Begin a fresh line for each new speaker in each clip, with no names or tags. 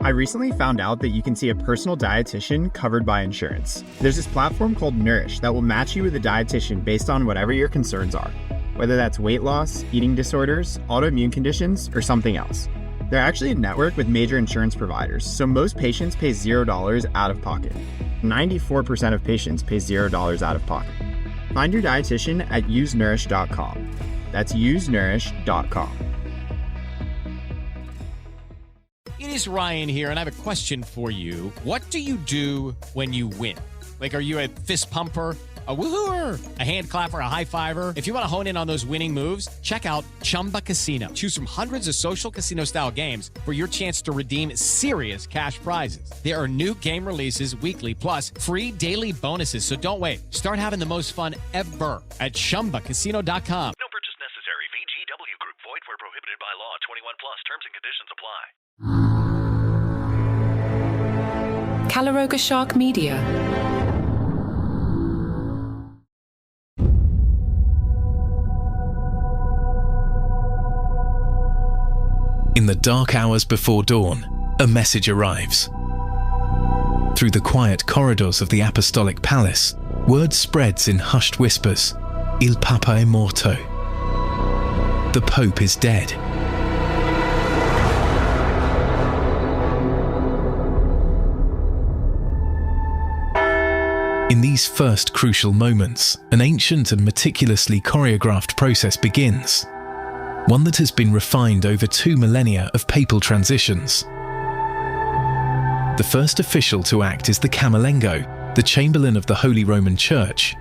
I recently found out that you can see a personal dietitian covered by insurance. There's this platform called Nourish that will match you with a dietitian based on whatever your concerns are, whether that's weight loss, eating disorders, autoimmune conditions, or something else. They're actually a network with major insurance providers, so most patients pay $0 out of pocket. 94% of patients pay $0 out of pocket. Find your dietitian at usenourish.com. That's usenourish.com.
It is Ryan here, and I have a question for you. What do you do when you win? Like, are you a fist pumper, a woohooer, a hand clapper, a high fiver? If you want to hone in on those winning moves, check out Chumba Casino. Choose from hundreds of social casino-style games for your chance to redeem serious cash prizes. There are new game releases weekly, plus free daily bonuses. So don't wait. Start having the most fun ever at ChumbaCasino.com.
No purchase necessary. VGW Group. Void where prohibited by law. 21 plus. Terms and conditions apply.
Caloroga Shark Media.
In the dark hours before dawn, a message arrives. Through the quiet corridors of the Apostolic Palace, word spreads in hushed whispers. Il Papa è morto. The Pope is dead. In these first crucial moments, an ancient and meticulously choreographed process begins, one that has been refined over 2 millennia of papal transitions. The first official to act is the Camerlengo, the Chamberlain of the Holy Roman Church.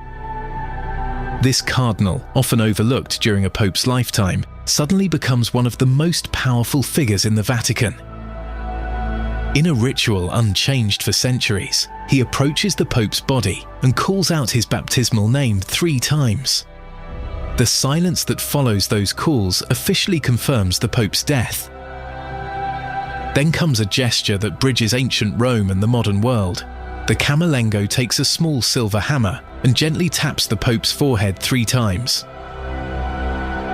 This cardinal, often overlooked during a pope's lifetime, suddenly becomes one of the most powerful figures in the Vatican. In a ritual unchanged for centuries, he approaches the Pope's body and calls out his baptismal name 3 times. The silence that follows those calls officially confirms the Pope's death. Then comes a gesture that bridges ancient Rome and the modern world. The Camerlengo takes a small silver hammer and gently taps the Pope's forehead 3 times.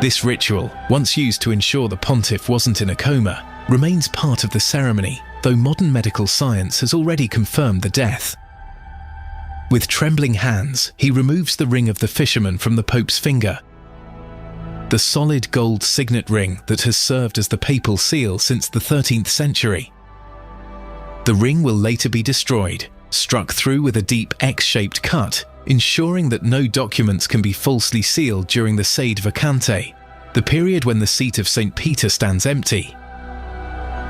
This ritual, once used to ensure the pontiff wasn't in a coma, remains part of the ceremony, though modern medical science has already confirmed the death. With trembling hands, he removes the ring of the fisherman from the Pope's finger. The solid gold signet ring that has served as the papal seal since the 13th century. The ring will later be destroyed, struck through with a deep X-shaped cut, ensuring that no documents can be falsely sealed during the Sede Vacante, the period when the seat of St. Peter stands empty.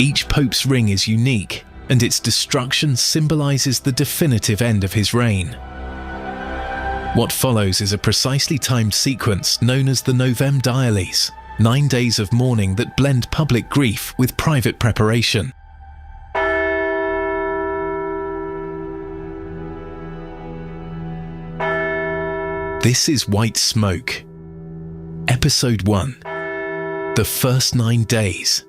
Each pope's ring is unique, and its destruction symbolizes the definitive end of his reign. What follows is a precisely timed sequence known as the Novem Diales, 9 days of mourning that blend public grief with private preparation. This is White Smoke. Episode 1. The First 9 Days.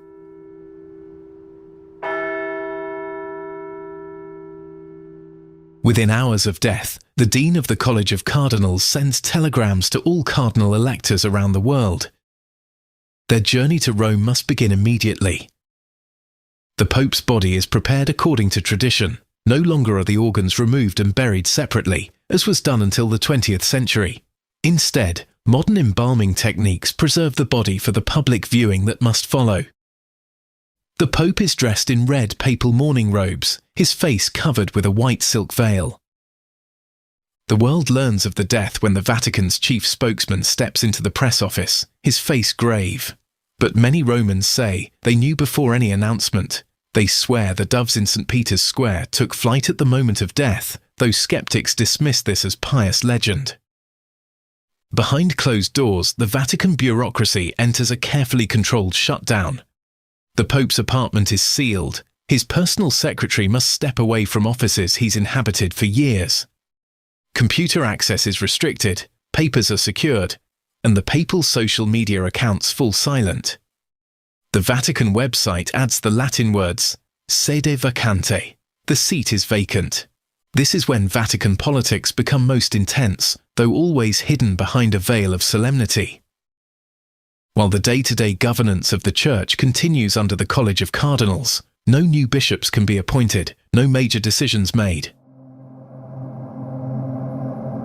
Within hours of death, the Dean of the College of Cardinals sends telegrams to all cardinal electors around the world. Their journey to Rome must begin immediately. The Pope's body is prepared according to tradition. No longer are the organs removed and buried separately, as was done until the 20th century. Instead, modern embalming techniques preserve the body for the public viewing that must follow. The Pope is dressed in red papal mourning robes, his face covered with a white silk veil. The world learns of the death when the Vatican's chief spokesman steps into the press office, his face grave. But many Romans say they knew before any announcement. They swear the doves in St. Peter's Square took flight at the moment of death, though skeptics dismiss this as pious legend. Behind closed doors, the Vatican bureaucracy enters a carefully controlled shutdown. The Pope's apartment is sealed. His personal secretary must step away from offices he's inhabited for years. Computer access is restricted, papers are secured, and the papal social media accounts fall silent. The Vatican website adds the Latin words, sede vacante, the seat is vacant. This is when Vatican politics become most intense, though always hidden behind a veil of solemnity. While the day-to-day governance of the Church continues under the College of Cardinals, No new bishops can be appointed, no major decisions made.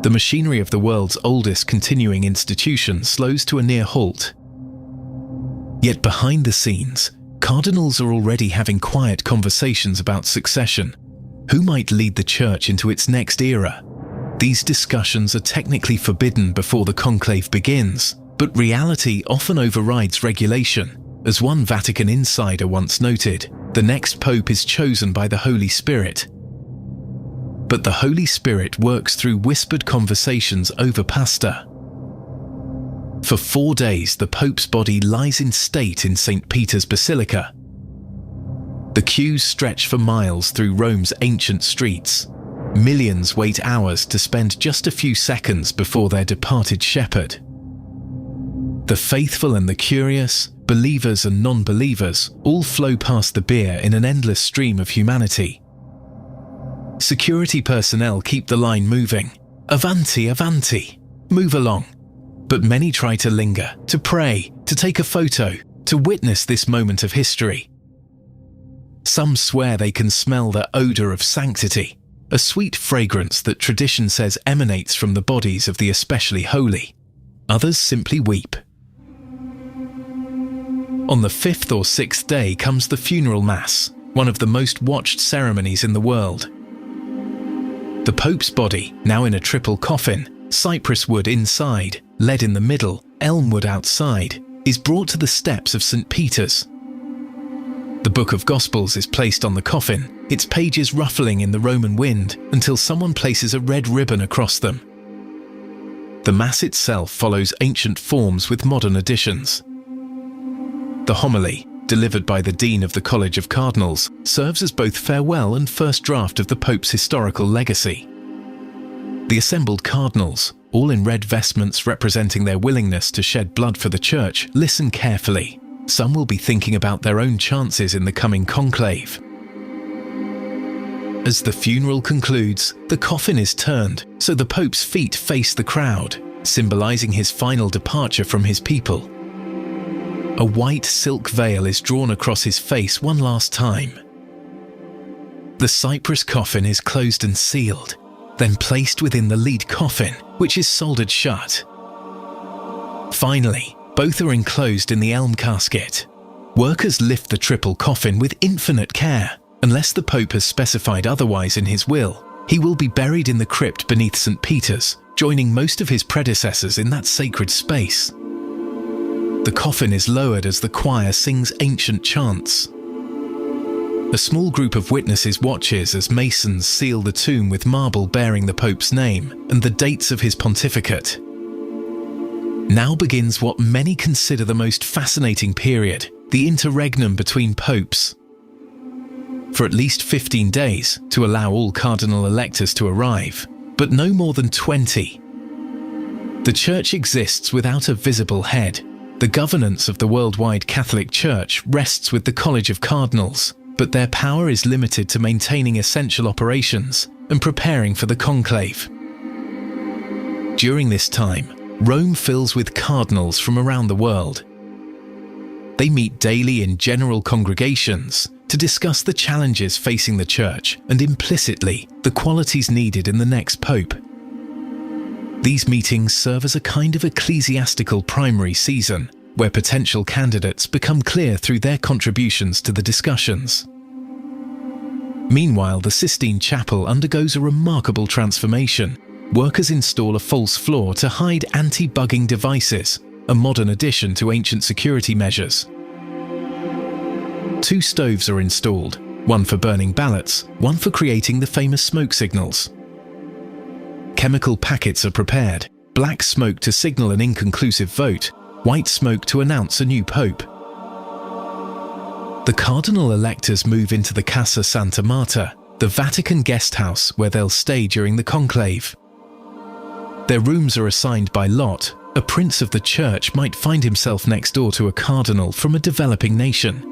The machinery of the world's oldest continuing institution slows to a near halt. Yet behind the scenes, cardinals are already having quiet conversations about succession. Who might lead the Church into its next era? These discussions are technically forbidden before the conclave begins, but reality often overrides regulation. As one Vatican insider once noted, the next pope is chosen by the Holy Spirit. But the Holy Spirit works through whispered conversations over pasta. For 4 days, the Pope's body lies in state in St. Peter's Basilica. The queues stretch for miles through Rome's ancient streets. Millions wait hours to spend just a few seconds before their departed shepherd. The faithful and the curious, believers and non-believers, all flow past the bier in an endless stream of humanity. Security personnel keep the line moving. Avanti, avanti, move along. But many try to linger, to pray, to take a photo, to witness this moment of history. Some swear they can smell the odour of sanctity, a sweet fragrance that tradition says emanates from the bodies of the especially holy. Others simply weep. On the 5th or 6th day comes the funeral mass, one of the most watched ceremonies in the world. The Pope's body, now in a triple coffin, cypress wood inside, lead in the middle, elm wood outside, is brought to the steps of St. Peter's. The Book of Gospels is placed on the coffin, its pages ruffling in the Roman wind until someone places a red ribbon across them. The Mass itself follows ancient forms with modern additions. The homily, delivered by the Dean of the College of Cardinals, serves as both farewell and first draft of the Pope's historical legacy. The assembled cardinals, all in red vestments representing their willingness to shed blood for the Church, listen carefully. Some will be thinking about their own chances in the coming conclave. As the funeral concludes, the coffin is turned so the Pope's feet face the crowd, symbolizing his final departure from his people. A white silk veil is drawn across his face one last time. The cypress coffin is closed and sealed, then placed within the lead coffin, which is soldered shut. Finally, both are enclosed in the elm casket. Workers lift the triple coffin with infinite care. Unless the Pope has specified otherwise in his will, he will be buried in the crypt beneath St. Peter's, joining most of his predecessors in that sacred space. The coffin is lowered as the choir sings ancient chants. A small group of witnesses watches as masons seal the tomb with marble bearing the Pope's name and the dates of his pontificate. Now begins what many consider the most fascinating period, the interregnum between popes. For at least 15 days to allow all cardinal electors to arrive, but no more than 20. The Church exists without a visible head. The governance of the worldwide Catholic Church rests with the College of Cardinals, but their power is limited to maintaining essential operations and preparing for the conclave. During this time, Rome fills with cardinals from around the world. They meet daily in general congregations to discuss the challenges facing the Church and implicitly the qualities needed in the next pope. These meetings serve as a kind of ecclesiastical primary season, where potential candidates become clear through their contributions to the discussions. Meanwhile, the Sistine Chapel undergoes a remarkable transformation. Workers install a false floor to hide anti-bugging devices, a modern addition to ancient security measures. 2 stoves are installed, one for burning ballots, one for creating the famous smoke signals. Chemical packets are prepared, black smoke to signal an inconclusive vote, white smoke to announce a new pope. The cardinal electors move into the Casa Santa Marta, the Vatican guest house where they'll stay during the conclave. Their rooms are assigned by lot. A prince of the Church might find himself next door to a cardinal from a developing nation.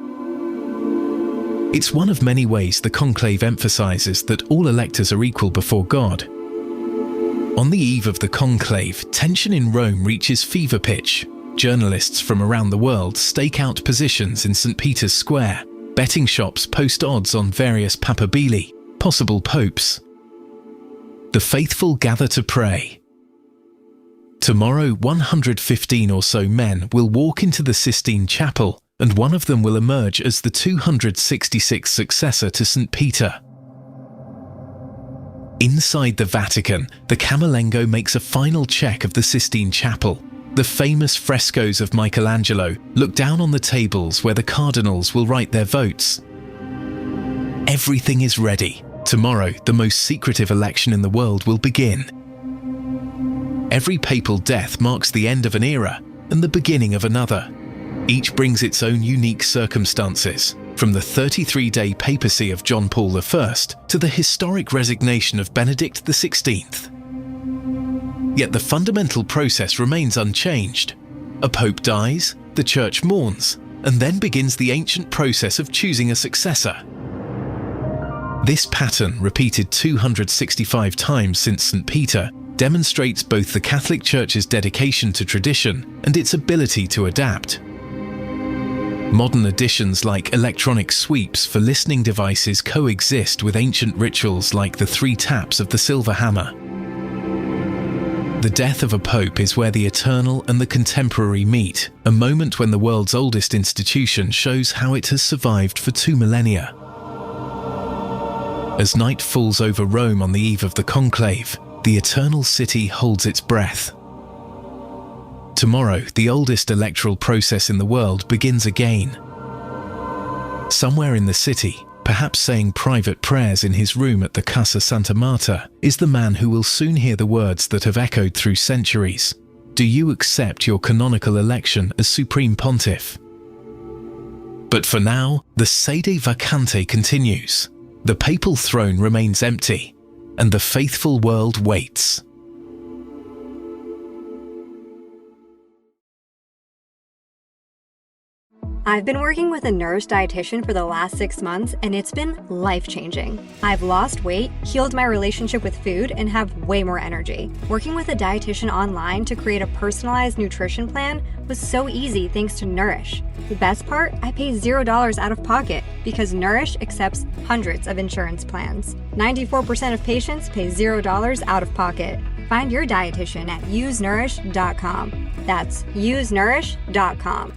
It's one of many ways the conclave emphasizes that all electors are equal before God. On the eve of the conclave, tension in Rome reaches fever pitch. Journalists from around the world stake out positions in St. Peter's Square, Betting shops post odds on various papabili, possible popes. The faithful gather to pray. Tomorrow, 115 or so men will walk into the Sistine Chapel, and one of them will emerge as the 266th successor to St. Peter. Inside the Vatican, the Camerlengo makes a final check of the Sistine Chapel. The famous frescoes of Michelangelo look down on the tables where the cardinals will write their votes. Everything is ready. Tomorrow, the most secretive election in the world will begin. Every papal death marks the end of an era and the beginning of another. Each brings its own unique circumstances, from the 33-day papacy of John Paul I to the historic resignation of Benedict XVI. Yet the fundamental process remains unchanged. A pope dies, the church mourns, and then begins the ancient process of choosing a successor. This pattern, repeated 265 times since St. Peter, demonstrates both the Catholic Church's dedication to tradition and its ability to adapt. Modern additions like electronic sweeps for listening devices coexist with ancient rituals like the 3 taps of the silver hammer. The death of a pope is where the eternal and the contemporary meet, a moment when the world's oldest institution shows how it has survived for 2 millennia. As night falls over Rome on the eve of the conclave, the eternal city holds its breath. Tomorrow, the oldest electoral process in the world begins again. Somewhere in the city, perhaps saying private prayers in his room at the Casa Santa Marta, is the man who will soon hear the words that have echoed through centuries. Do you accept your canonical election as Supreme Pontiff? But for now, the sede vacante continues. The papal throne remains empty, and the faithful world waits.
I've been working with a Nourish dietitian for the last 6 months, and it's been life-changing. I've lost weight, healed my relationship with food, and have way more energy. Working with a dietitian online to create a personalized nutrition plan was so easy thanks to Nourish. The best part? I pay $0 out of pocket because Nourish accepts hundreds of insurance plans. 94% of patients pay $0 out of pocket. Find your dietitian at usenourish.com. That's usenourish.com.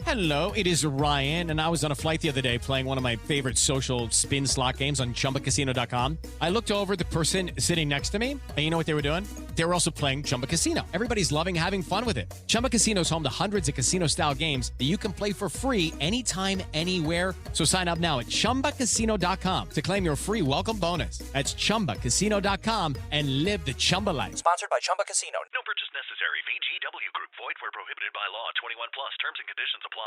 Hello, it is Ryan, and I was on a flight the other day playing one of my favorite social spin slot games on ChumbaCasino.com. I looked over at the person sitting next to me, and you know what they were doing? They were also playing Chumba Casino. Everybody's loving having fun with it. Chumba Casino is home to hundreds of casino-style games that you can play for free anytime, anywhere. So sign up now at ChumbaCasino.com to claim your free welcome bonus. That's ChumbaCasino.com and live the Chumba life.
Sponsored by Chumba Casino.
No purchase necessary. VGW Group. Void where prohibited by law. 21 plus. Terms and conditions apply.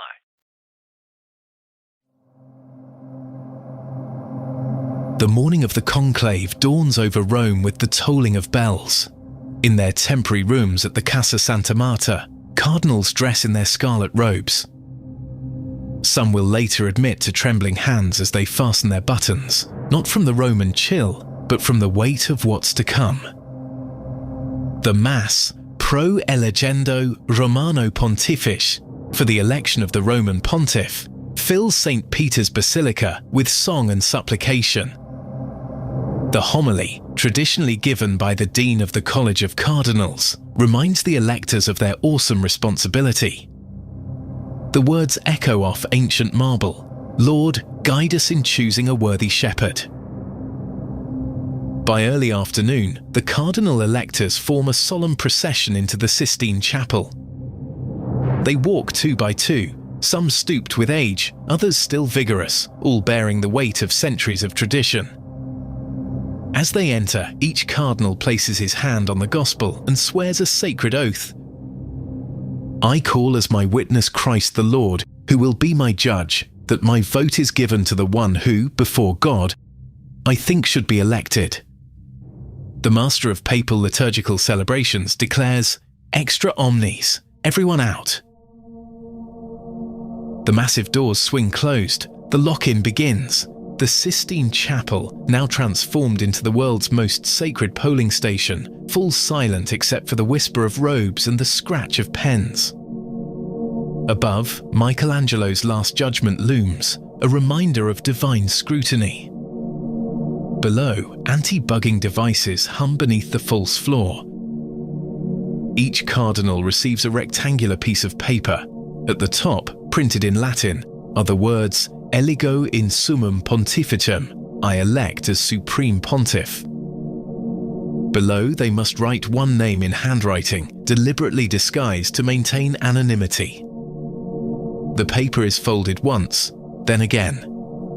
The morning of the conclave dawns over Rome with the tolling of bells. In their temporary rooms at the Casa Santa Marta, cardinals dress in their scarlet robes. Some will later admit to trembling hands as they fasten their buttons, not from the Roman chill, but from the weight of what's to come. The Mass, pro elegendo Romano Pontifice, for the election of the Roman pontiff, fills St. Peter's Basilica with song and supplication. The homily, traditionally given by the Dean of the College of Cardinals, reminds the electors of their awesome responsibility. The words echo off ancient marble, "Lord, guide us in choosing a worthy shepherd." By early afternoon, the cardinal electors form a solemn procession into the Sistine Chapel. They walk 2 by 2, some stooped with age, others still vigorous, all bearing the weight of centuries of tradition. As they enter, each cardinal places his hand on the gospel and swears a sacred oath. "I call as my witness Christ the Lord, who will be my judge, that my vote is given to the one who, before God, I think should be elected." The master of papal liturgical celebrations declares, "Extra omnes, everyone out." The massive doors swing closed, the lock-in begins. The Sistine Chapel, now transformed into the world's most sacred polling station, falls silent except for the whisper of robes and the scratch of pens. Above, Michelangelo's Last Judgment looms, a reminder of divine scrutiny. Below, anti-bugging devices hum beneath the false floor. Each cardinal receives a rectangular piece of paper. At the top, printed in Latin, are the words "Eligo in summum pontificem," I elect as supreme pontiff. Below, they must write one name in handwriting, deliberately disguised to maintain anonymity. The paper is folded once, then again.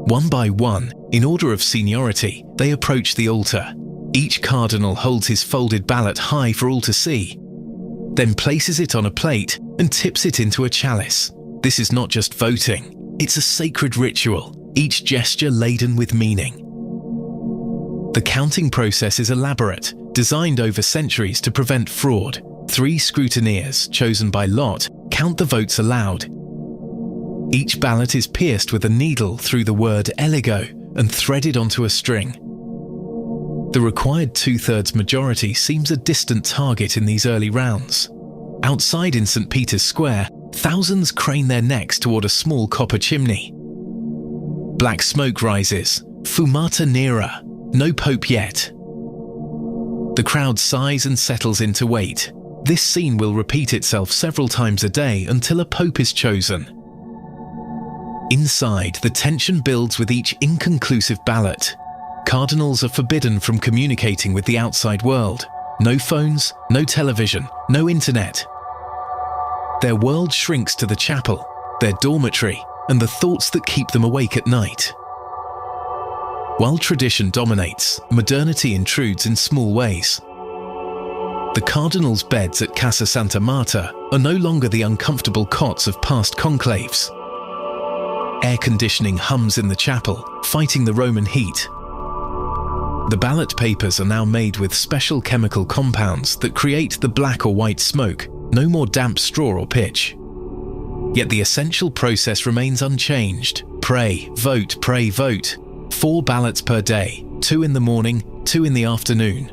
One by one, in order of seniority, they approach the altar. Each cardinal holds his folded ballot high for all to see, then places it on a plate and tips it into a chalice. This is not just voting, it's a sacred ritual, each gesture laden with meaning. The counting process is elaborate, designed over centuries to prevent fraud. 3 scrutineers, chosen by lot, count the votes aloud. Each ballot is pierced with a needle through the word "eligo" and threaded onto a string. The required 2/3 majority seems a distant target in these early rounds. Outside in St. Peter's Square, thousands crane their necks toward a small copper chimney. Black smoke rises. Fumata nera. No pope yet. The crowd sighs and settles into wait. This scene will repeat itself several times a day until a pope is chosen. Inside, the tension builds with each inconclusive ballot. Cardinals are forbidden from communicating with the outside world. No phones, no television, no internet. Their world shrinks to the chapel, their dormitory, and the thoughts that keep them awake at night. While tradition dominates, modernity intrudes in small ways. The cardinals' beds at Casa Santa Marta are no longer the uncomfortable cots of past conclaves. Air conditioning hums in the chapel, fighting the Roman heat. The ballot papers are now made with special chemical compounds that create the black or white smoke, no more damp straw or pitch. Yet the essential process remains unchanged. Pray, vote, 4 ballots per day, 2 in the morning, 2 in the afternoon.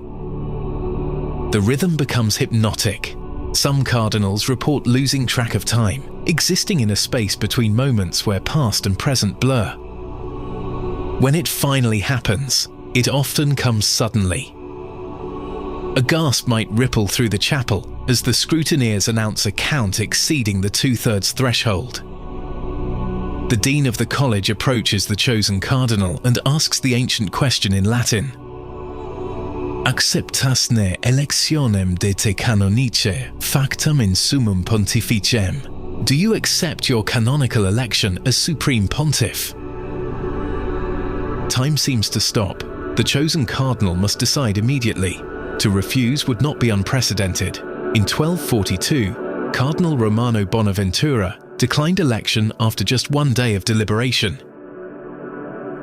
The rhythm becomes hypnotic. Some cardinals report losing track of time, existing in a space between moments where past and present blur. When it finally happens, it often comes suddenly. A gasp might ripple through the chapel as the scrutineers announce a count exceeding the 2/3 threshold. The dean of the college approaches the chosen cardinal and asks the ancient question in Latin. Acceptasne electionem de te canonice factam in summum pontificem. Do you accept your canonical election as supreme pontiff? Time seems to stop. The chosen cardinal must decide immediately. To refuse would not be unprecedented. In 1242, Cardinal Romano Bonaventura declined election after just 1 day of deliberation.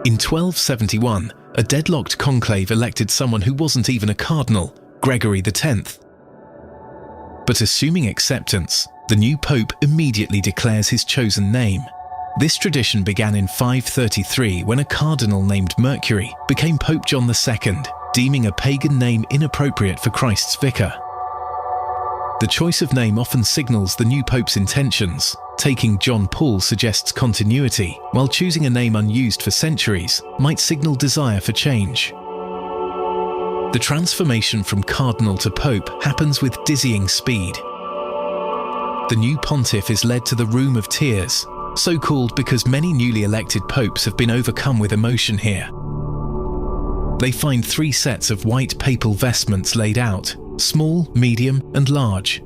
In 1271, a deadlocked conclave elected someone who wasn't even a cardinal, Gregory X. But assuming acceptance, the new pope immediately declares his chosen name. This tradition began in 533 when a cardinal named Mercury became Pope John II, deeming a pagan name inappropriate for Christ's vicar. The choice of name often signals the new pope's intentions. Taking John Paul suggests continuity, while choosing a name unused for centuries might signal desire for change. The transformation from cardinal to pope happens with dizzying speed. The new pontiff is led to the Room of Tears, so called because many newly elected popes have been overcome with emotion here. They find 3 sets of white papal vestments laid out, small, medium, and large.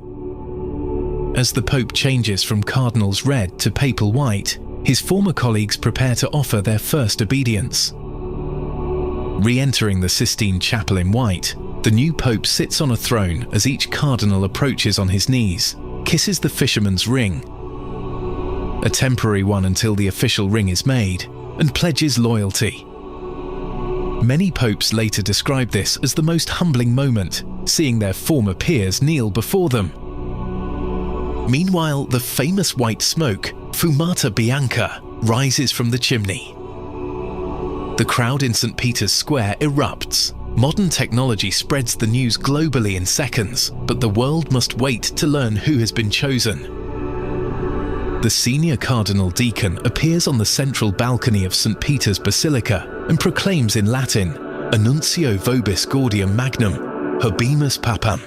As the Pope changes from cardinal's red to papal white, his former colleagues prepare to offer their first obedience. Re-entering the Sistine Chapel in white, the new Pope sits on a throne as each cardinal approaches on his knees, kisses the fisherman's ring, a temporary one until the official ring is made, and pledges loyalty. Many popes later describe this as the most humbling moment, seeing their former peers kneel before them. Meanwhile, the famous white smoke, Fumata Bianca, rises from the chimney. The crowd in St. Peter's Square erupts. Modern technology spreads the news globally in seconds, but the world must wait to learn who has been chosen. the senior cardinal deacon appears on the central balcony of St. Peter's Basilica and proclaims in Latin, Annuncio vobis gaudium magnum, habemus papam.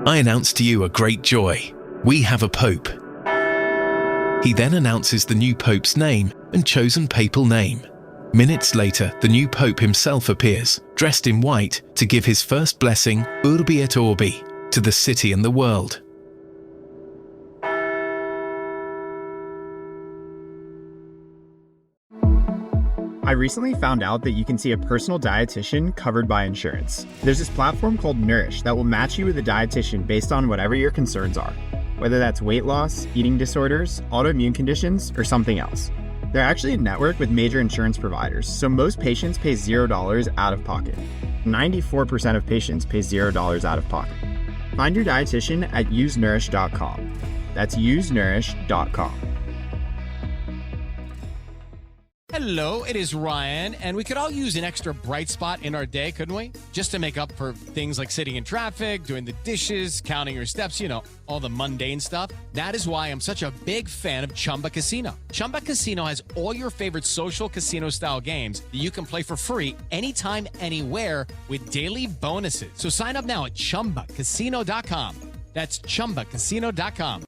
I announce to you a great joy. We have a pope. He then announces the new pope's name and chosen papal name. Minutes later, the new pope himself appears, dressed in white, to give his first blessing, Urbi et Orbi, to the city and the world.
I recently found out that you can see a personal dietitian covered by insurance. There's this platform called Nourish that will match you with a dietitian based on whatever your concerns are, whether that's weight loss, eating disorders, autoimmune conditions, or something else. They're actually a network with major insurance providers, so most patients pay $0 out of pocket. 94% of patients pay $0 out of pocket. Find your dietitian at usenourish.com. That's usenourish.com.
Hello, it is Ryan, and we could all use an extra bright spot in our day, couldn't we? Just to make up for things like sitting in traffic, doing the dishes, counting your steps, all the mundane stuff. That is why I'm such a big fan of Chumba Casino. Chumba Casino has all your favorite social casino-style games that you can play for free anytime, anywhere with daily bonuses. So sign up now at ChumbaCasino.com. That's ChumbaCasino.com.